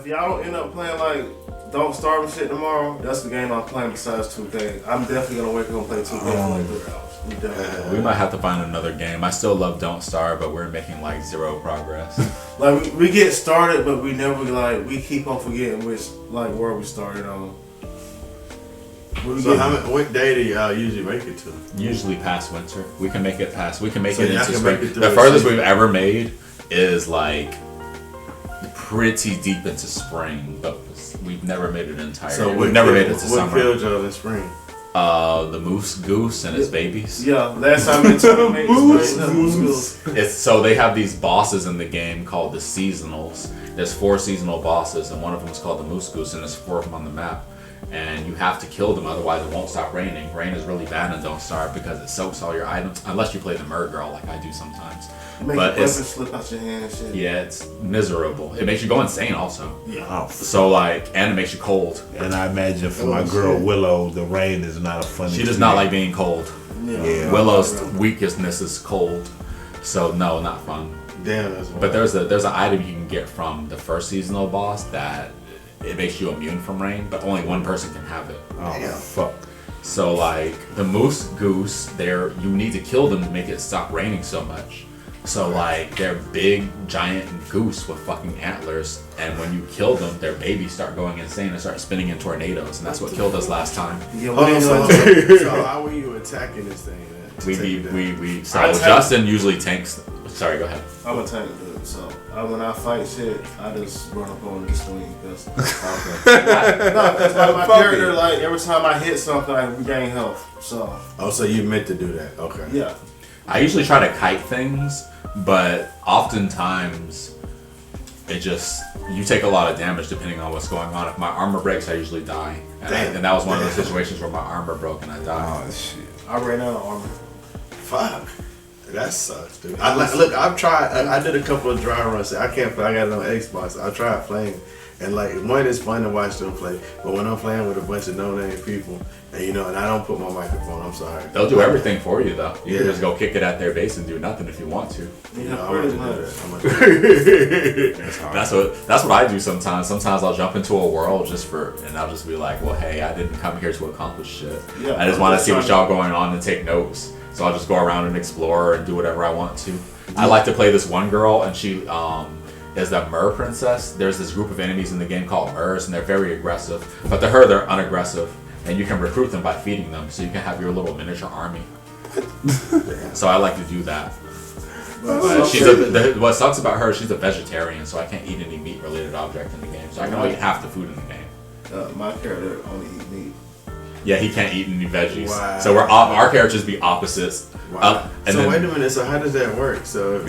If y'all don't end up playing like Don't Starve and shit tomorrow, that's the game I'm playing besides 2K. I'm definitely gonna wake up and play 2K for like 3 hours. We might have to find another game. I still love Don't Starve, but we're making like zero progress. Like we get started, but we never we keep on forgetting where we started on. So what day do y'all usually make it to? Usually past winter. We can make it past. We can make So it y'all into can spring. make it through The the furthest season. we've ever made is like pretty deep into spring, but we've never made it entire. So we've never made it to what summer. killed y'all in spring? The moose goose and its babies. Yeah, last time we made moose. It's so they have these bosses in the game called the seasonals. There's 4 seasonal bosses, and one of them is called the moose goose, and there's 4 of them on the map. And you have to kill them, otherwise it won't stop raining. Rain is really bad in Don't Starve because it soaks all your items, unless you play the Mer Girl like I do sometimes. Make But your it's weapon slip out your hand and shit. yeah, it's miserable. It makes you go insane also. Yeah. So and it makes you cold. And I imagine for my girl Willow, the rain is not a funny. She does not like being cold. Yeah. Willow's weakness is cold, so no, not fun. Damn, that's But there's an item you can get from the first seasonal boss that it makes you immune from rain, but only one person can have it. Oh fuck. So like the moose goose, you need to kill them to make it stop raining so much. So like they're big giant goose with fucking antlers, and when you kill them, their babies start going insane and start spinning in tornadoes, and that's what killed us last time. Yeah, so how were you attacking this thing? So Justin usually tanks. Sorry, go ahead. I'm a tank dude, so when I fight shit, I just run up on the swing. Cause my character, like every time I hit something, I regain health. So. Oh, so you meant to do that? Okay. Yeah. I usually try to kite things, but oftentimes you take a lot of damage depending on what's going on. If my armor breaks, I usually die, and that was one of those situations where my armor broke and I died. Oh shit. I ran out of armor. Fuck. That sucks, dude. I've tried. I did a couple of dry runs. I can't play. I got it on Xbox. I tried playing, and like one is fun to watch them play. But when I'm playing with a bunch of no-name people, and I don't put my microphone. I'm sorry. They'll do everything for you though. You can Yeah. just go kick it at their base and do nothing if you want to. Yeah, I'm gonna do that. That's what I do sometimes. Sometimes I'll jump into a world and I'll just be like, well, hey, I didn't come here to accomplish shit. Yeah, I just want to see what y'all going on and take notes. So I'll just go around and explore and do whatever I want to. I like to play this one girl, and she is the Mer princess. There's this group of enemies in the game called Mers, and they're very aggressive. But to her, they're unaggressive, and you can recruit them by feeding them, so you can have your little miniature army. So I like to do that. But what sucks about her, she's a vegetarian, so I can't eat any meat-related object in the game. So I can only eat half the food in the game. My character only eat meat. Yeah, he can't eat any veggies. Wow. So our characters be opposites. Wow. Wait a minute. So how does that work? So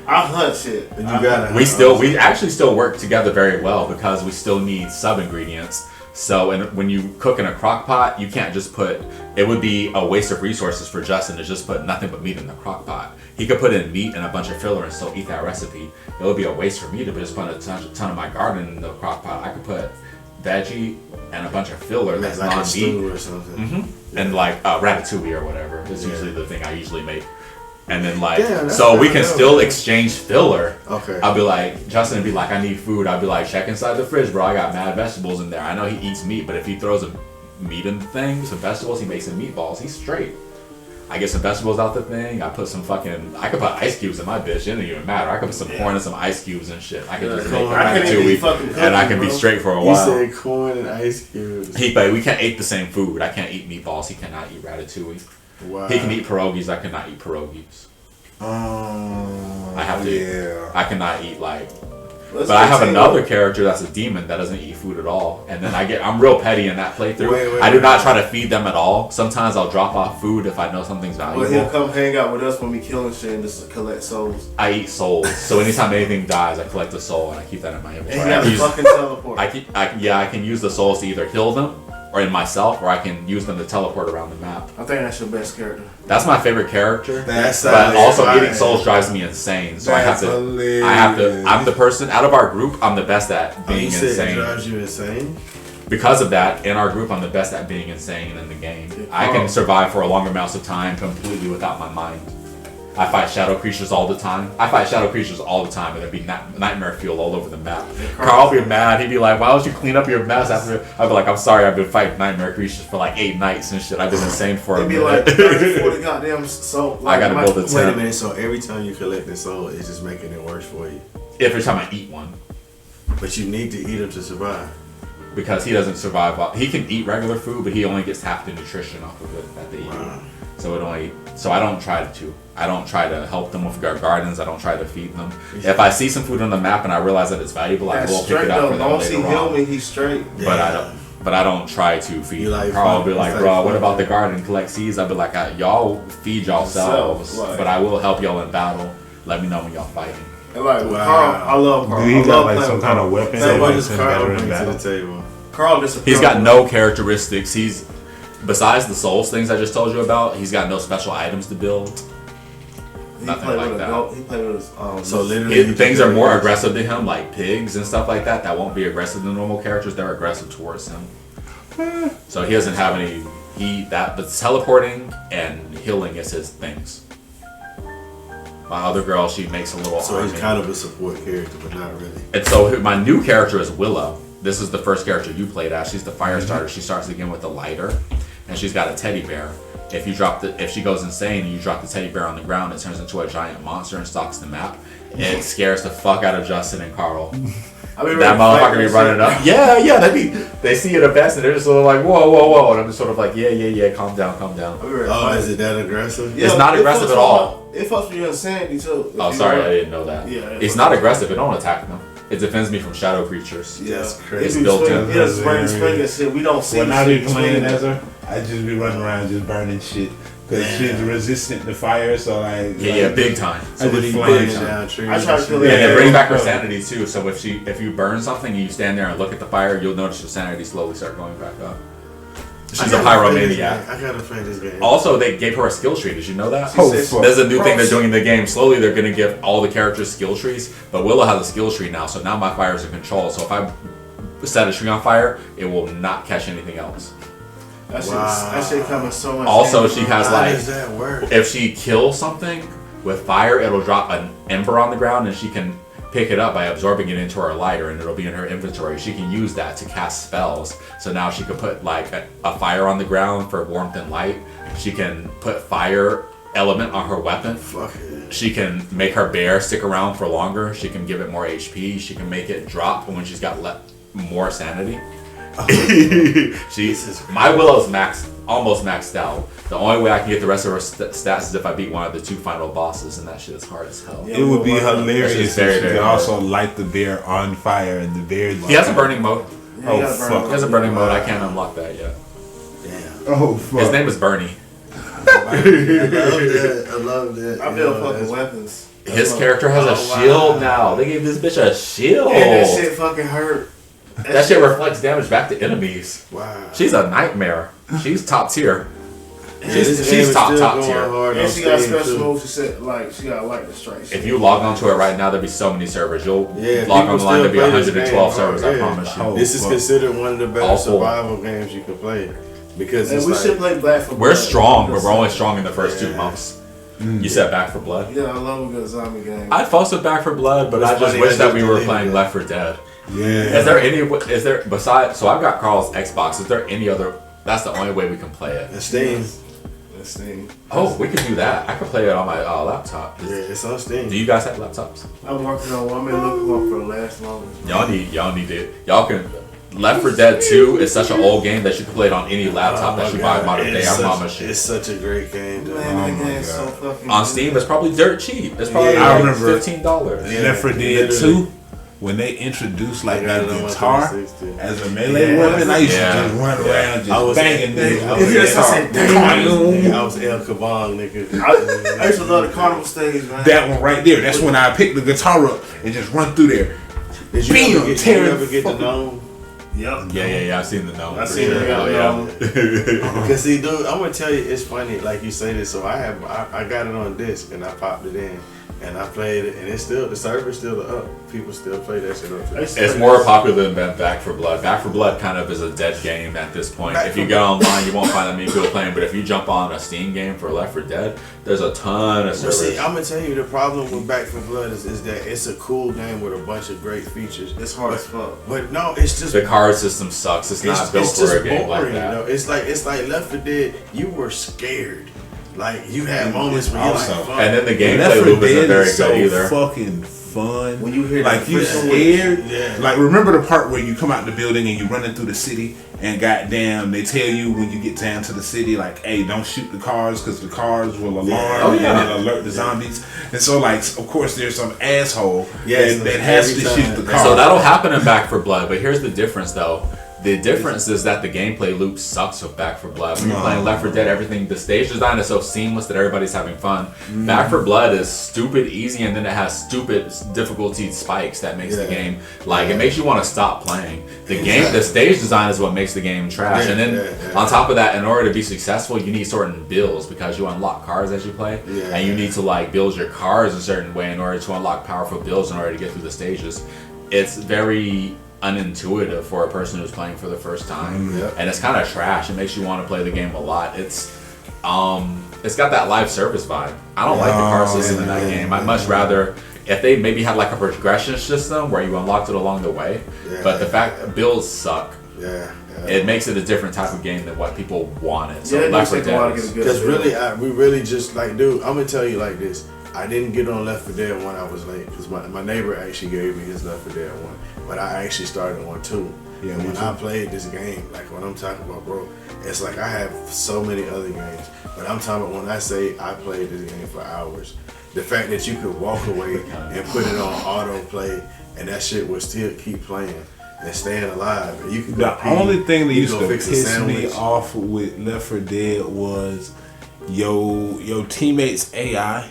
I hunt shit. We actually still work together very well because we still need sub ingredients. So when you cook in a crock pot, you can't just it would be a waste of resources for Justin to just put nothing but meat in the crock pot. He could put in meat and a bunch of filler and still eat that recipe. It would be a waste for me to just put a ton of my garden in the crock pot. I could put veggie and a bunch of filler that's like a non-meat. stew or something. Mm-hmm. And like ratatouille or whatever is usually the thing I usually make. And then we can still exchange filler. Okay. I'll be like, Justin would be like, I need food. I'll be like, check inside the fridge, bro. I got mad vegetables in there. I know he eats meat, but if he throws a meat in the thing, some vegetables, he makes some meatballs. He's straight. I get some vegetables out the thing. I put I could put ice cubes in my bitch. It doesn't even matter. I could put some corn and some ice cubes and shit. I could just make ratatouille, and I can be straight for a while. You said corn and ice cubes. We can't eat the same food. I can't eat meatballs. He cannot eat ratatouille. Wow. He can eat pierogies. I cannot eat pierogies. I have to. Yeah. I cannot eat But I have another character that's a demon that doesn't eat food at all, and then I'm real petty in that playthrough. I do not try to feed them at all. Sometimes I'll drop off food if I know something's valuable. Well, he'll come hang out with us when we killing shit and just collect souls. I eat souls, so anytime anything dies, I collect a soul and I keep that in my inventory. And he has a fucking teleport. I can use the souls to either heal them or in myself, or I can use them to teleport around the map. I think that's your best character. That's my favorite character. But also eating souls drives me insane. So I'm the person out of our group, I'm the best at being insane. It drives you insane? Because of that, in our group, I'm the best at being insane in the game. I can survive for a longer amounts of time completely without my mind. I fight shadow creatures all the time. And there'd be nightmare fuel all over the map. Carl would be mad. He'd be like, "Why don't you clean up your mess?" After I'd be like, "I'm sorry. I've been fighting nightmare creatures for like 8 nights and shit. I've been insane for a It'd be minute." like 30, 40 goddamn soul. I gotta build a Wait a tent. minute. So every time you collect a soul, it's just making it worse for you. Every time I eat one. But you need to eat them to survive. Because he doesn't survive. He can eat regular food, but he only gets half the nutrition off of it that they eat. Wow. So I don't try to. I don't try to help them with their gardens. I don't try to feed them. If I see some food on the map and I realize that it's valuable, I will pick it up for them Once he later heal on. me, he's straight. But I don't try to feed You them. like Carl will be fun. like, It's "Bro, like what fun, about the yeah. garden? Collect seeds." I'll be like, "Y'all feed yourselves, Right. but I will help y'all in battle. Let me know when y'all fighting." And like Wow. Carl, I love Carl. Do he I got love like playing some with kind Carl. of weapon So that what makes does him Carl better bring in to battle? the table? Carl just He's got no characteristics. Besides the souls things I just told you about, he's got no special items to build. Nothing like that. He played with his, So literally, Things are more aggressive to him, like pigs and stuff like that. That won't be aggressive to normal characters. They're aggressive towards him. So he doesn't have any. But teleporting and healing is his things. My other girl, she makes a little So army. he's kind of a support character, but not really. And so my new character is Willow. This is the first character you played as. She's the fire starter. She starts again with a lighter, and she's got a teddy bear. If she goes insane and you drop the teddy bear on the ground, it turns into a giant monster and stalks the map. It scares the fuck out of Justin and Carl. That motherfucker be running up. Yeah. They see it a best and they're just sort of like, whoa, and I'm just sort of like, yeah, calm down. Oh, is it that aggressive? It's not aggressive at all. It fucks with your insanity too. Oh, sorry, I didn't know that. Yeah, It's not aggressive. It don't attack them. It defends me from shadow creatures. Yeah, That's crazy. It's built in. That's It's very- spring and shit. We don't see. When the I be shit playing between as her, I just be running around just burning shit. Because she's resistant to fire, so like... Yeah, big time. So what just he flames burning them. down trees? I try to kill And Yeah, it brings back her yeah. sanity too. So if you burn something and you stand there and look at the fire, you'll notice your sanity slowly start going back up. She's a pyromaniac. I gotta play this game. Also, they gave her a skill tree. Did you know that? Oh, says- fuck. There's a new thing they're doing in the game. Slowly, they're going to give all the characters skill trees. But Willow has a skill tree now, so now my fire is in control. So if I set a tree on fire, it will not catch anything else. That shit coming so much. Also, handy, she bro. has How like, does that work? if she kills something with fire, it'll drop an ember on the ground, and she can pick it up by absorbing it into her lighter, and it'll be in her inventory. She can use that to cast spells. So now she can put like a fire on the ground for warmth and light. She can put fire element on her weapon. Fuck it. She can make her bear stick around for longer. She can give it more HP. She can make it drop when she's got more sanity. My Willow's almost maxed out. The only way I can get the rest of her stats is if I beat one of the 2 final bosses, and that shit is hard as hell. Yeah. It would be It's just hilarious very, if she very could hard. also light the bear on fire and the bear... He has a burning mode. Yeah, Oh, you gotta burn fuck. it. He has a burning mode. I can't unlock that yet. Damn. Oh, fuck. His name is Bernie. I love that. I build fucking weapons. His character has a shield now. They gave this bitch a shield. And that shit fucking hurt. That shit reflects damage back to enemies. Wow. She's a nightmare. She's top tier. This game She's is top still tier. going hard And on she got Steam, special too. moves. She said like she got like the strike. If you log onto it right now, there'll be so many servers. You'll Yeah, log people on the line, still there'll be play this 112 game servers, hard, I yeah. promise you. Oh. This is fuck. considered one of the better Awful. survival games you can play because And it's we like, should play Black for We're Blood. strong, but we're only strong in the first 2 Yeah. months. You said Back for Blood? Yeah, I love a good zombie game. I fussed with Back for Blood, but It's I just funny, wish I that just we were deleted playing it. Left 4 Dead. Yeah. Is there, besides, so I've got Carl's Xbox, is there any other, that's the only way we can play it. the Steam. Let's see. Oh, we could do that. I could play it on my laptop. Yeah, it's on Steam. Do you guys have laptops? I'm working on one. I'm looking one for the last longest. Y'all need it. Y'all can, Left 4 Dead 2 is such an old game that you can play it on any laptop Oh that my you buy God. modern day, I promise you. It's such a great game, though. Man, that my game's so God. fucking On good. Steam, it's probably dirt cheap. It's probably Yeah, I like remember- $15. Yeah. Left 4 Dead literally. 2, when they introduced like I got that it on my guitar 360. as a melee Yeah. weapon, I used Yeah. to just run around I just was- banging niggas I with was- the Yes, I said, guitar. Nigga, I was El Cabal, nigga. I used to love the carnival stage, man. That one right there, that's when I picked the guitar up and just run through there. Did you Bam, ever get, did you tearing ever get the fucking- gnome? Yep. Yeah, I've seen the gnome. I for seen sure. it. Oh, yeah. Because see, dude, I'm gonna tell you, it's funny. Like you say this, so I got it on disc and I popped it in. and I played it, and it's still the server's still up. People still play that shit up. It's more popular than Back 4 Blood. Back 4 Blood kind of is a dead game at this point. If you go online, you won't find that many people playing. But if you jump on a Steam game for Left 4 Dead, there's a ton of servers. See, I'm gonna tell you the problem with Back 4 Blood is that it's a cool game with a bunch of great features. It's hard as fuck. But no, it's just The card system sucks. It's not built for a game like that. You know? It's like Left 4 Dead. You were scared. Like you had moments when you're like, fuck. And then the Left gameplay 4 loop isn't Dead very is so good either. fucking fun. When you hear like that you first scared. Yeah. Like remember the part where you come out the building and you running through the city and goddamn they tell you when you get down to the city like, hey, don't shoot the cars because the cars will alarm and it'll alert the zombies. And so like of course there's some asshole that has to shoot the car. So that'll happen in Back 4 Blood, but here's the difference though. The difference is that the gameplay loop sucks with Back 4 Blood. When you're playing Left 4 Dead, everything, the stage design is so seamless that everybody's having fun. Back 4 Blood is stupid easy, and then it has stupid difficulty spikes that makes the game, like, it makes you want to stop playing. The stage design is what makes the game trash. And then on top of that, in order to be successful, you need certain builds because you unlock cars as you play. And you need to like build your cars a certain way in order to unlock powerful builds in order to get through the stages. It's very unintuitive for a person who's playing for the first time, and it's kind of trash. It makes you want to play the game a lot. It's got that live service vibe. I don't like the car system in that game. I'd much rather if they maybe had like a progression system where you unlocked it along the way. But the fact builds suck. It makes it a different type of game than what people wanted. So Left 4 Dead because really, we really just like, dude. I'm gonna tell you like this. I didn't get on Left 4 Dead 1. I was late because my neighbor actually gave me his Left 4 Dead 1, but I actually started on 2. And when I played this game, like what I'm talking about, bro, it's like I have so many other games, but I'm talking about when I say I played this game for hours. The fact that you could walk away and put it on autoplay and that shit would still keep playing and staying alive. And you can the only thing that used to fix piss me off with Left 4 Dead was your teammates' AI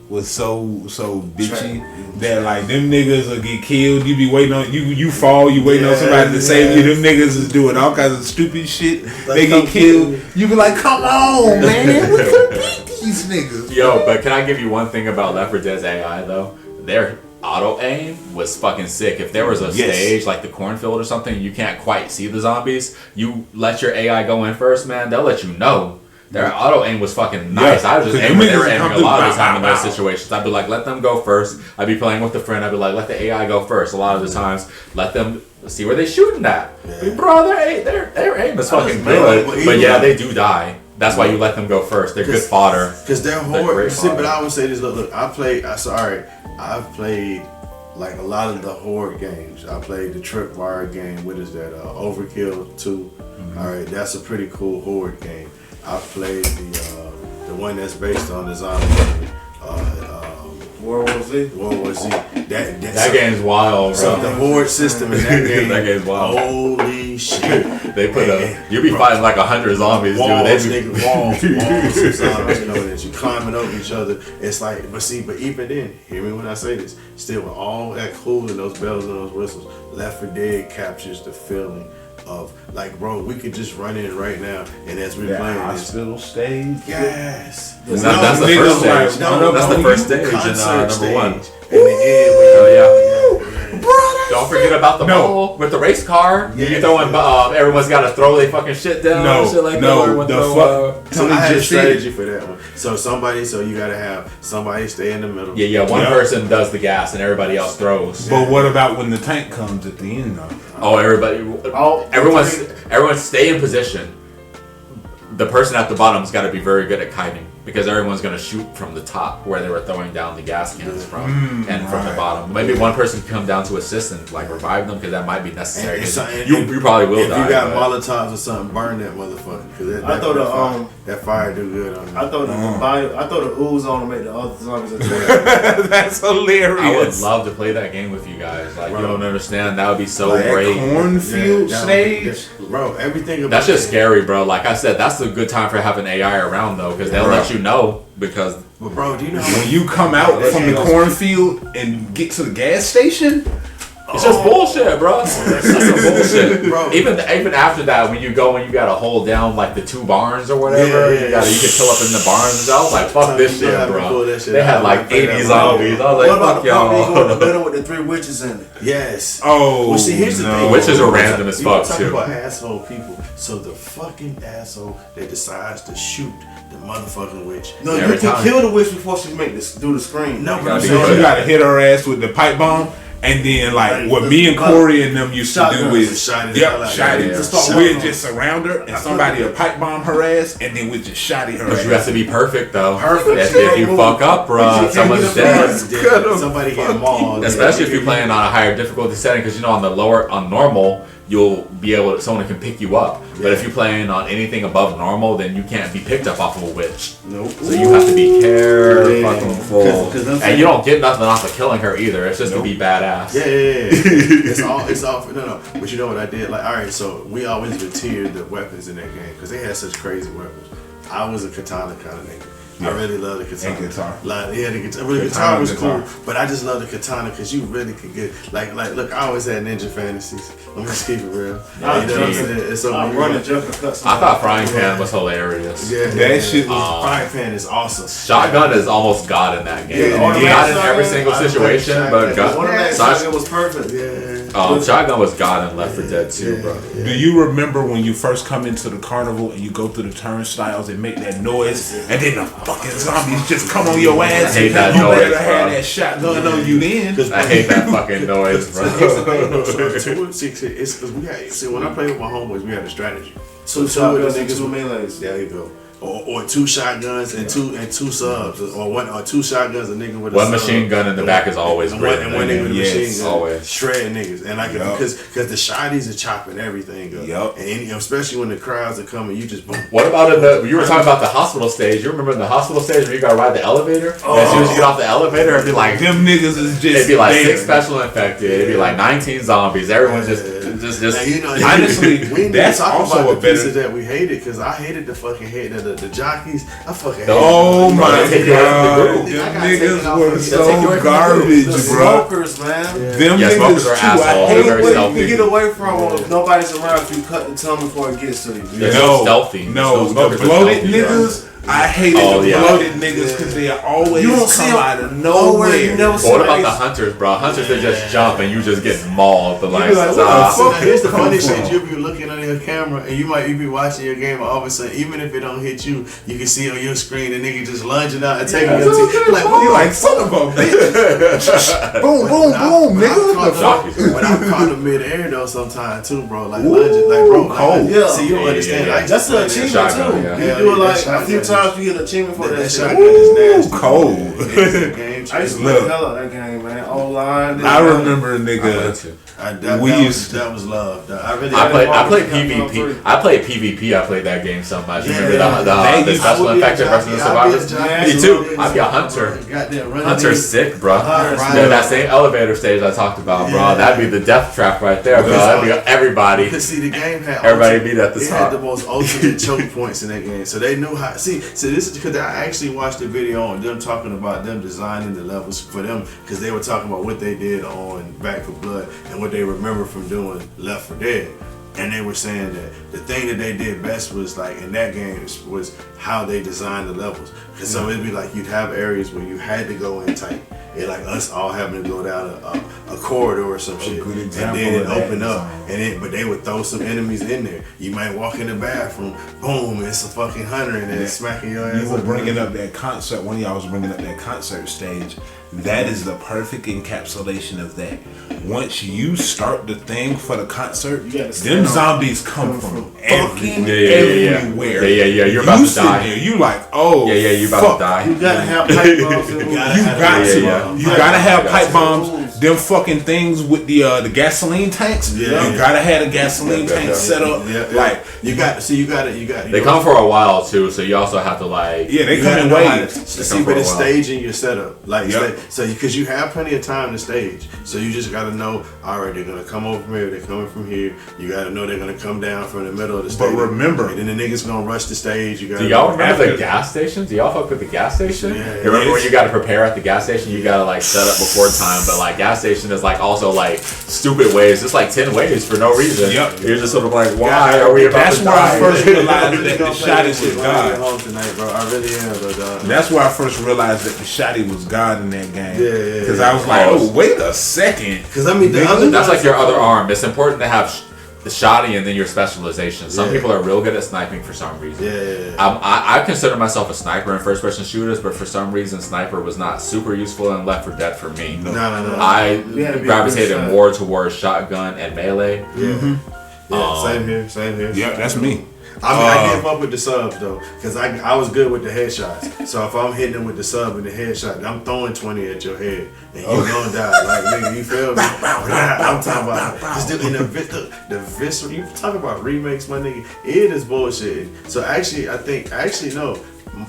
was so bitchy that like them niggas will get killed. You be waiting on you fall. You waiting on somebody to save you. Them niggas is doing all kinds of stupid shit. They get killed. You be like, come on, man, we could beat these niggas. Yo, but can I give you one thing about Left 4 Dead's AI though? Their auto aim was fucking sick. If there was a stage like the cornfield or something, you can't quite see the zombies. You let your AI go in first, man. They'll let you know. Their auto aim was fucking nice. I was just aiming. They were aiming a lot of the time in those situations. I'd be like, let them go first. I'd be playing with a friend. I'd be like, let the AI go first. A lot of the times, let them see where they shooting at. Bro, their aim is fucking good. But yeah, they do die. That's why you let them go first. They're good fodder. Because they're horde. See, but I would say this. Look, I've played like a lot of the horde games. I played the Tripwire game. What is that? Overkill 2. All right, that's a pretty cool horde game. I played the one that's based on the zombie World War Z. World War Z. That game's wild, bro. So the horde system in that game. That game's wild. Holy shit! They put you be fighting like 100 zombies, walls, dude. Walls of zombies. You know that you climbing over each other. It's like, but even then, hear me when I say this. Still, with all that cool and those bells and those whistles, Left 4 Dead captures the feeling of like, bro, we could just run in right now, and as we're playing hospital stage. Yes, that's the first stage. That's the first stage in number 1. In the end, don't forget about the ball with the race car. You throwing, everyone's got to throw their fucking shit down. And shit like that. So I had a strategy for that one. So you gotta have somebody stay in the middle. Yeah. One person does the gas and everybody else throws. But what about when the tank comes at the end though? Oh, everyone stay in position. The person at the bottom's got to be very good at kiting because everyone's going to shoot from the top where they were throwing down the gas cans from and from the bottom. Maybe one person can come down to assist and like revive them because that might be necessary. You probably will die. If you got Molotovs or something, burn that motherfucker. Because that fire do good on you. I throw the ooze on to make the other zombies attack. That's hilarious. I would love to play that game with you guys. Like, you don't understand. That would be so great. Cornfield stage, bro. Everything about that's just scary, bro. Like I said, that's a good time for having AI around though, because they'll let you know. Because, bro, do you know when you come out from the cornfield and get to the gas station? It's just bullshit, bro. That's some bullshit, Bro. Even after that, when you go and you gotta hold down like the 2 barns or whatever, you can kill up in the barns. I was like, fuck this shit, bro. They had like 80 zombies. I was like, fuck y'all. In the middle with the 3 witches in it. Yes. Oh, Well, see, here's the thing. Witches are random as fuck talk too. about asshole people. So the fucking asshole that decides to shoot the motherfucking witch. No, Every you can time. kill the witch before she do the scream. No, You but gotta I'm do saying it. you gotta hit her ass with the pipe bomb. And then, like, what me and Corey and them used to do is, shot it out. shot it. Yeah. We'd just surround her, and somebody would pipe bomb her ass, and then we'd just shot her But you have ass. to be perfect though. Perfect. If you fuck up, bro, someone's dead. Somebody get mauled. Especially if you're playing on a higher difficulty setting, because you know on normal you'll be able to, someone can pick you up. But if you're playing on anything above normal, then you can't be picked up off of a witch. Nope. So you have to be careful. 'Cause I'm And you don't get nothing off of killing her either. It's just to be badass. Yeah. It's all. No. But you know what I did? Like, all right, so we always would tier the weapons in that game because they had such crazy weapons. I was a katana kind of nigga. I really love the katana. And guitar. Like, yeah, the guitar. Well, the guitar was cool, but I just love the katana because you really could get like. Look, I always had ninja fantasies. I'm just keep it real. It's so I'm weird. running jump and cuts. I thought Frying Pan was hilarious. Yeah, That shit was Frying Pan is awesome. Shotgun is almost God in that game. Yeah, Not in automatic every single shotgun. situation, Automatic but shotgun. One of that God. shotgun was perfect. Yeah. Shotgun was God in Left 4 Dead 2, bro. Do you remember when you first come into the carnival and you go through the turnstiles and make that noise, and then the fucking zombies just come on your ass? I hate that you noise, better bro. have that shotgun on you then. I hate that fucking noise, bro. Here's the thing, though. So 2 and 6, it's because we had. See, when I played with my homeboys, we had a strategy. Two So two of shotguns the and niggas 2 would- melees. There you go. Or 2 shotguns and two subs, or 2 shotguns, a nigga with a One sub. machine gun in the back is always and great. one nigga with a Yes, machine gun, always. shredding niggas, and like Yup. because the shotties are chopping everything up. Yup. And you know, especially when the crowds are coming, you just boom. What about you were talking about the hospital stage? You remember the hospital stage where you gotta ride the elevator? As soon as you get off the elevator, it'd be like Them niggas is just. it'd be like there. 6 special infected. It'd be like 19 zombies. Everyone's just. Now, you know, Honestly, we didn't that's talk also about a the better- pieces that we hated because I hated the fucking the jockeys. I fucking hated Oh them. my Bro, they take you out of the god, group. them I gotta take it niggas off were of you. They take you so away from the garbage, The bro. smokers, man. Them Yeah, niggas smokers are too. assholes. I They're hate very when selfish. You get away from them if nobody's around. If you cut the tongue before it gets to you. They're so stealthy. No, Those the smokers are bloated stealthy, bro. niggas. I hated Oh, the yeah. bloated niggas because they always You don't see come them out of nowhere. You nowhere. never see But what about them. the hunters, bro? Hunters that just jump and you just get mauled. But like, be like, what the stop. fuck? Now, here's the Come funny from? shit. You'll be looking on your camera and you be watching your game, and all of a sudden, even if it don't hit you, you can see on your screen the nigga just lunging out and taking your team. Like, what You like son of a bitch? Boom, boom, boom, nigga. What the fuck? But I caught them mid-air though sometimes too, bro. Like lunging, like bro, cold. Like, see, you don't Yeah, understand. yeah, yeah. I That's an achievement Shotgun, too. yeah. You Yeah, do it yeah, like that a few shotgun. times, you get an achievement for that That shit. shotgun is nasty. Cold. It's a game I used to changer. play the hell out of that game, man. O-line. I remember a I went nigga. to. That was love. I really. I played Got PvP. I played PvP. I played that game so much. Yeah, Remember yeah. the special infected versus the survivors? Me too. I'd be a hunter. Hunter's sick, bro. Yeah, that same elevator stage I talked about, bro. Yeah. That'd be the death trap right there, bro. That'd be everybody. See, the game had Everybody beat at the it top. had the most ultimate choke points in that game, so they knew how. See, so this is because I actually watched the video on them talking about them designing the levels for them because they were talking about what they did on Back for Blood and what they remember from doing Left 4 Dead. And they were saying that the thing that they did best was like in that game was how they designed the levels. Cause so it'd be like you'd have areas where you had to go in tight. It like us all having to go down a corridor or some shit, good and example then it of that opened up, design. but they would throw some enemies in there. You might walk in the bathroom, boom, it's a fucking hunter, and then it's smacking your ass. You were bringing up that concert. One of y'all was bringing up that concert stage. That is the perfect encapsulation of that. Once you start the thing for the concert, You gotta them stand up. zombies come from fucking everywhere. Yeah. You're about you to sitting die. there, you like, oh, Yeah, you're about fuck. to die. You gotta have pipe bombs. You You gotta got to. Yeah. You gotta have You pipe got to. bombs. Them fucking things with the gasoline tanks. Yeah. You gotta have a gasoline tank set up. Yeah, Like, you got They come for a while too, so you also have to like. yeah, they You come gotta in know how to waves. see, come but for a it's while. staging your setup, like Yep. so because you have plenty of time to stage. So you just gotta know, all right, they're gonna come over from here, they're coming from here. You gotta know they're gonna come down from the middle of the But stage. remember- and then the niggas gonna rush the stage. You gotta Do y'all know- remember the After- gas station? Do y'all fuck with the gas station? Yeah, You remember yes. when you got to prepare at the gas station? You got to like set up before time, but like gas gas station is like also like stupid waves. It's like 10 waves for no reason. Yep. You're just sort of like, why are we about That's to where I die? first realized that the Gonna play shotty this shit was when I get God. home tonight, bro. I really am, though, dog. That's where I first realized that the shotty was God in that game. Yeah. Because I was like, oh, wait a second. Because I mean, the Nigga, other That's guys like your are- other arm. It's important to have the shoddy and then your specialization. Some Yeah. people are real good at sniping for some reason. Yeah. I consider myself a sniper in first-person shooters, but for some reason, sniper was not super useful in Left 4 Dead for me. No. I You had to be a gravitated good shot. more towards shotgun and melee. Yeah. Yeah, same here. Yep, that's me. I mean, I gave up with the subs though, because I was good with the headshots. So if I'm hitting them with the sub and the headshot, I'm throwing 20 at your head, and you gonna die. Like nigga, you feel me? I'm talking about just the visceral. You talking about remakes, my nigga? It is bullshit. So actually, no.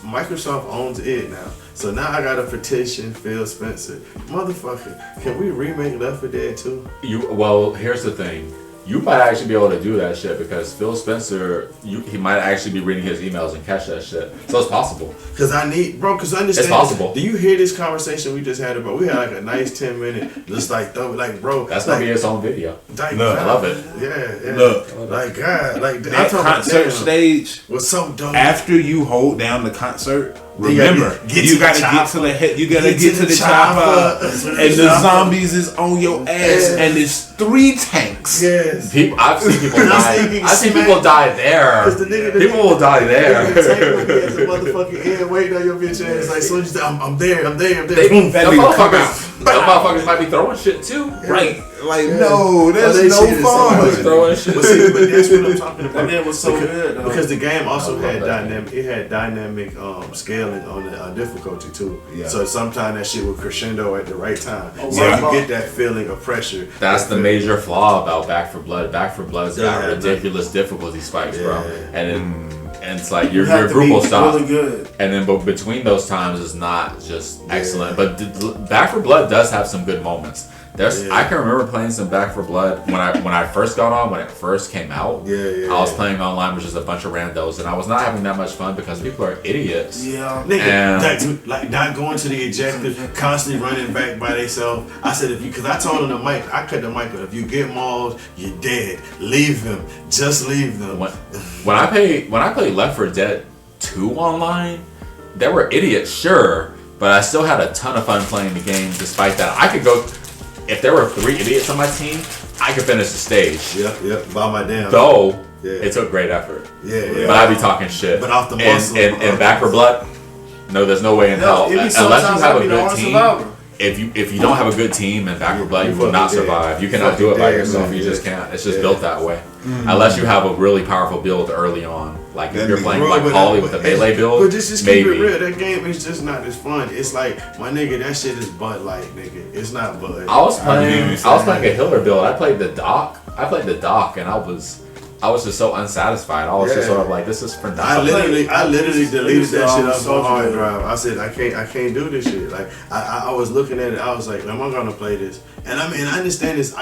Microsoft owns it now. So now I got a petition, Phil Spencer. Motherfucker, can we remake Left 4 Dead 2? Well, here's the thing. You might actually be able to do that shit because Phil Spencer, he might actually be reading his emails and catch that shit. So it's possible. Because understand. It's possible. Do you hear this conversation we just had about? We had like a nice 10-minute, just like throw, like bro. That's like, gonna be its own video. like, Look. I love it. Yeah. Look. Like God, like That concert stage, was so dope. after you hold down the concert, You gotta remember, get you to gotta the get to the head. You gotta get to the chopper. chopper, and the zombies is on your ass, Yeah. and there's 3 tanks. Yes. I've seen people I'm die. thinking I've seen smack. people die there. Cause the nigga, People will die The there. tank will be at the motherfucking end, waiting on your bitch ass. Like, soon as you say, I'm there. They, Boom, them motherfuckers might be throwing shit too. Right? Like, Yeah. no, that's they no shit is so fun. much. Throwing shit. But see, but that's what I'm talking about. That game was so good, though. Because the game also I love had that dynamic. It had dynamic scaling on the difficulty too. Yeah. So sometimes that shit would crescendo at the right time. Oh, So yeah. you get that feeling of pressure. That's the major flaw about Back 4 Blood. Back 4 Blood's got Yeah, ridiculous difficulty spikes, bro. Yeah. And it's like your have to group be will stop. really good. And then, but between those times is not just excellent. But Back 4 Blood does have some good moments. I can remember playing some Back 4 Blood when I first got on, when it first came out. Yeah. I was playing online with just a bunch of randos, and I was not having that much fun because people are idiots. Yeah. Nigga, like not going to the ejector, constantly running back by themselves. I said, because I told him the mic, I cut the mic, but if you get mauled, you're dead. Leave them. Just leave them. When I played Left 4 Dead 2 online, there were idiots, sure, but I still had a ton of fun playing the game. Despite that, I could go. If there were 3 idiots on my team, I could finish the stage. Yep. By my damn. Though it took great effort. Yeah. But I'd be talking shit. But off the muscle. And Back 4 Blood, no, there's no way in hell. it be Unless you sometimes have I a be the good only team. survivor. If you don't have a good team in Back 4 Blood, you will not fucking dead. survive. You cannot Fucking do it by dead, yourself. man. You just can't. It's just Yeah. built that way. Unless you have a really powerful build early on. Like if That you're nigga playing Bro, like but Holly that- with a but- melee build, But just maybe. keep it real. That game is just not as fun. It's like, my nigga, that shit is Bud Light, nigga. It's not Bud. I was playing saying? a healer build. I played the doc, and I was just so unsatisfied. I was just Yeah. sort of like, this is for I nothing. literally deleted that shit off so my hard good. drive. I said I can't do this shit. Like I was looking at it, I was like, am I gonna play this? And I mean, I understand this.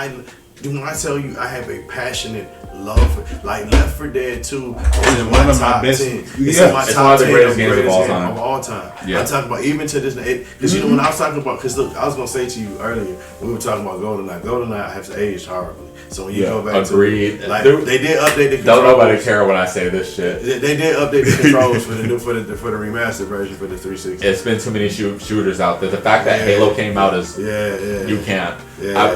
When I tell you I have a passionate love for, like, Left 4 Dead 2 is in one my of my top best- 10. yeah. It's in my It's top one of the 10 greatest games of all game time. Of all time. Yeah. I'm talking about even to this day. Because you know when I was talking about, because look, I was gonna say to you earlier, we were taling about Goldeneye. Goldeneye has aged horribly. So when you go back agreed. to it, like Dude, they did update the Don't nobody controls. care when I say this shit. They did update the controls for the new for the remastered version for the 360. It's been too many shooters out there. The fact that Halo came out is Yeah. you can't. Yeah.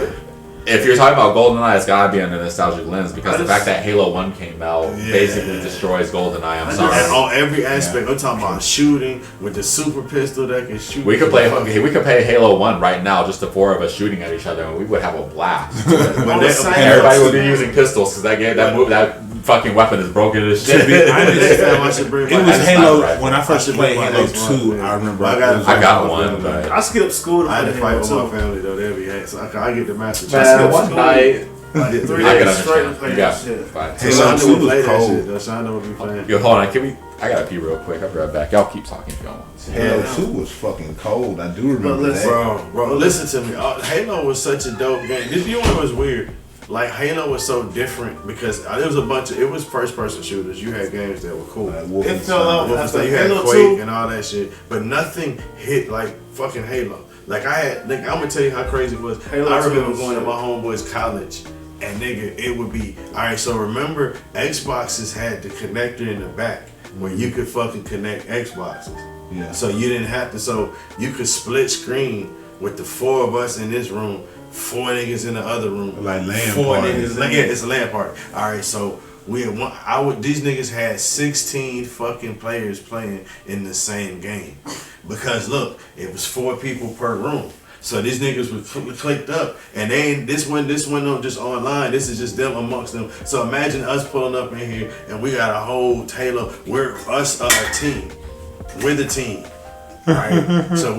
If you're talking about GoldenEye, it's gotta be under a nostalgic lens because I the just- fact that Halo 1 came out Yeah. basically destroys GoldenEye. I'm And sorry. on every aspect, I'm talking about shooting with the super pistol that can shoot. We could play Halo 1 right now, just the 4 of us shooting at each other, and we would have a blast. When the same- Everybody would be using pistols because that fucking weapon is broken as shit. Next time I should bring It my was just Halo not right. when I first should played bring my Halo Xbox, 2. man. I remember I it got- was I got on one, my phone. but I skipped school to I had play to fight Halo with my 2. family though. They'll be happy. So I get the master. Man, one night. Like 3 I can days straight to understand. play You that got shit. fine. Halo Shonda 2 would was play that cold. shit. Though. Shonda would be playing. Yo, hold on. I gotta pee real quick. I'll be right back. Y'all keep talking if y'all want to. Halo Yeah. 2 was fucking cold. I do remember listen, that. Bro, listen to me. Halo was such a dope game. You know what was weird? Like, Halo was so different because there was it was first-person shooters. You had games that were cool. Like It fell out after You had Halo Quake 2. and all that shit, but nothing hit like fucking Halo. Like I'm gonna tell you how crazy it was. Halo I 2 remember was going to shit. my homeboy's college, and nigga, it would be all right. So remember, Xboxes had the connector in the back where you could fucking connect Xboxes. Yeah. So you didn't have to. So you could split screen with the 4 of us in this room, 4 niggas in the other room, Like LAN 4 party. niggas. Yeah, it's a LAN party. All right, so. We had these niggas had 16 fucking players playing in the same game. Because look, it was 4 people per room. So these niggas were clicked up, and this went on just online. This is just them amongst them. So imagine us pulling up in here, and we got a whole Taylor. We're us a team. We're the team. Right, so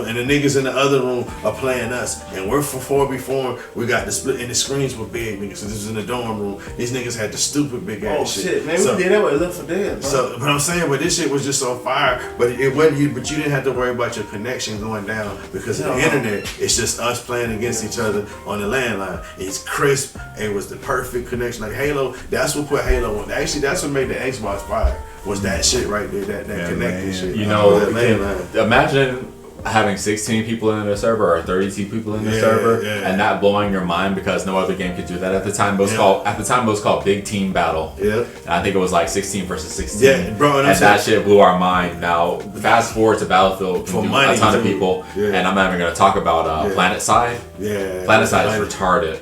and the niggas in the other room are playing us, and we're for 4v4. We got the split, and the screens were big, niggas. So this is in the dorm room. These niggas had the stupid big ass shit, man, so, we did that with Left 4 Dead, bro. So, but I'm saying, but this shit was just on fire. But it wasn't you. But you didn't have to worry about your connection going down because of the internet. It's just us playing against each other on the landline. It's crisp. It was the perfect connection. Like Halo, that's what put Halo on. Actually, that's what made the Xbox fire. Was that shit right there? That connecting shit. You know, that landline. imagine having 16 people in a server or 32 people in the server, and that blowing your mind because no other game could do that at the time. It was called Big Team Battle. Yeah. And I think it was like 16 versus 16. Yeah, bro. And that shit blew our mind. Now, fast forward to Battlefield, For do money, a ton of too. people, Yeah. and I'm not even going to talk about PlanetSide. Yeah. PlanetSide is retarded.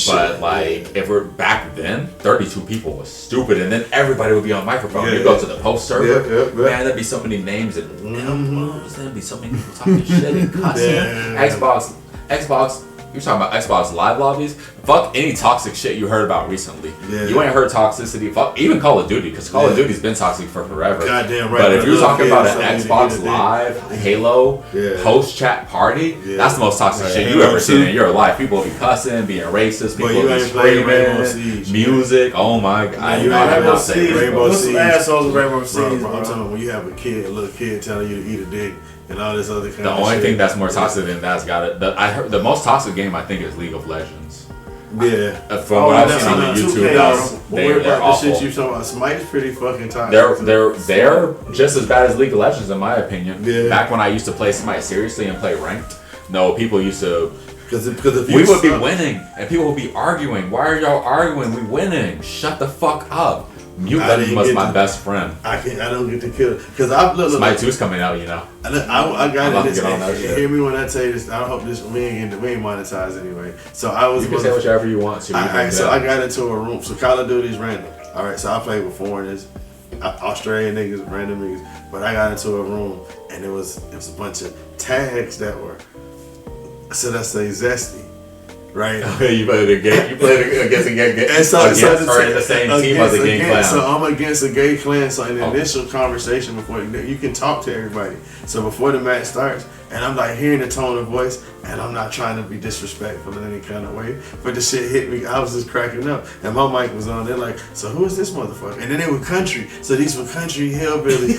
But like, if we're back then, 32 people was stupid, and then everybody would be on microphone. Yeah, You go to the post server, yeah. man, there'd be so many names and there'd be so many people talking shit and cussing. Xbox. You're talking about Xbox Live lobbies. Fuck any toxic shit you heard about recently. Yeah. You ain't heard toxicity. Fuck even Call of Duty, because Call of Duty's been toxic for forever. Goddamn right. But if you're talking about an something Xbox Live, Halo, post chat party, that's the most toxic shit you ever seen in your life. People will be cussing, being racist, people will be screaming, music. Oh my god! You I have not Siege, said Rainbow Siege. Assholes with Rainbow Siege, Bro, I'm talking about when you have a little kid telling you to eat a dick and all this other kind the of only shit. thing that's more toxic than that's got it. I heard the most toxic game I think is League of Legends. Yeah. From what I've seen on YouTube, they're awful. Shit you talking about. Smite's pretty fucking toxic. They're just as bad as League of Legends in my opinion. Yeah. Back when I used to play Smite seriously and play ranked, no, people used to. Because We would be winning, and people would be arguing. Why are y'all arguing? We winning. Shut the fuck up. Mute Legend was my best friend. I don't get to kill it because I've looked. Smite 2's coming out, you know. I got it. This, hear me when I tell you this. I hope this we ain't monetized anyway. So I was. You can say whatever you want to. So I got into a room. So Call of Duty's random. All right. So I played with foreigners, Australian niggas, random niggas. But I got into a room and it was a bunch of tags that were. So let's say zesty. Right. You played against a gay clan. And so in the same team as a gay clan. So I'm against a gay clan. So in the initial conversation before you can talk to everybody. So before the match starts, and I'm like hearing the tone of voice, and I'm not trying to be disrespectful in any kind of way, but the shit hit me. I was just cracking up, and my mic was on. They're like, "So who is this motherfucker?" And then they were country. So these were country hillbilly.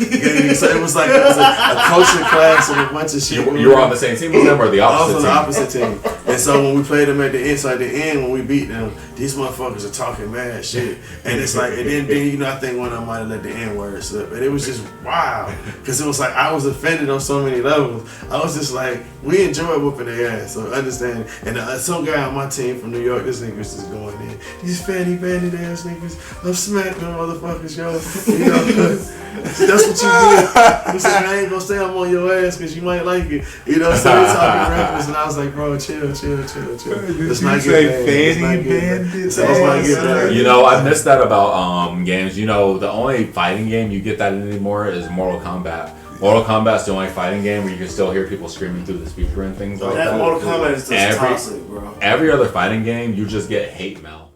So it was like a culture class of a bunch of shit. You were on the same team as them or the opposite team? I was on the opposite team. And so when we played them at the end, so at the end when we beat them, these motherfuckers are talking mad shit. And it's like, and then I think one of them might have let the N word slip. And it was just wow. Because it was like I was offended on so many levels. I was just like, we enjoy whooping their ass. So understand. And some guy on my team from New York, this nigga was just going in. These fanny bandit ass niggas, I'm smacking them motherfuckers, yo. You know, that's what you did. He said, I ain't gonna say I'm on your ass because you might like it. You know, so he's talking reckless, and I was like, bro, chill. Let's not get bad. You know, I miss that about games. You know, the only fighting game you get that in anymore is Mortal Kombat. Mortal Kombat's the only fighting game where you can still hear people screaming through the speaker and things like that. Mortal Kombat is just toxic, bro. Every other fighting game, you just get hate mail.